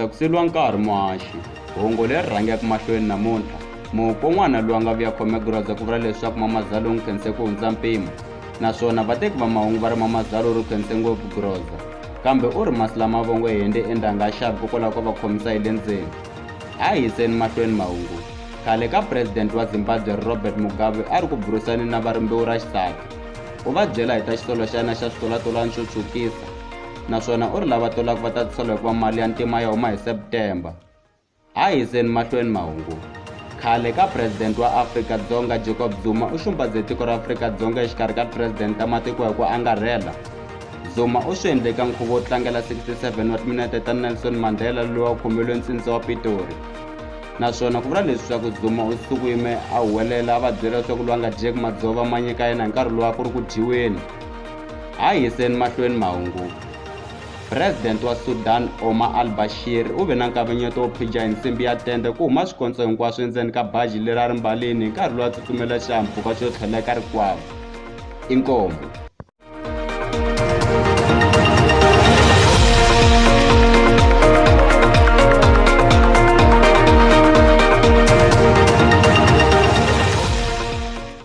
ku seliwa nkarhi muhaxi hungu leri rhangaka mahlweni namuntlha mukon'wana loyi a nga vuya khome goza ku vula leswaku Mamazalo n'wi khense ku hundza mpimo naswona vateki va mahungu va ri Mamazalo ri khense ngopfu goza kambe u ri masi lama vongo hende endhanga a xavi kokwalaho ko va khomisa hi le ndzeni. A hi yiseni mahlweni mahungu. Khale ka president wa Zimbabwe Robert Mugabe a ri ku burisani na varimbewu ra xisati u va byela hi ta xitolo xa yena xa switolatolani xo tshwukisa naswona u ri lava tolaka va ta tisola hikuva mali ya ntima ya huma hi September. A hi yiseni mahlweni mahungu. Khale ka president wa Afrika-Dzonga Jacob Zuma u xumbaze tiko ra Afrika-Dzonga exikarhi ka president ta matiko hi ku angarhela. Zuma u swi endle ka nkhuvo wo tlangela 67 wa timinete ta Nelson Mandela loyi a khomeliwe ntsindza wa Pitori naswona ku vula leswaku Zuma u suku yime a huwelela a va byela leswaku loyi a nga dyeki madzova ma nyika yena hi nkarhi lowu a ku ri ku dyiweni. A hi yiseni mahlweni mahungu. President wa Sudan Omar al-Bashir u ve na nkavanyeto wo phija hi nsimbi ya tende ku huma swikontso hinkwaswo endzeni ka baji leri a ri mbalini hi nkarhi lowu a tsutsumela xihahampfhuka xo tlheleka rikwavo. Inkombo.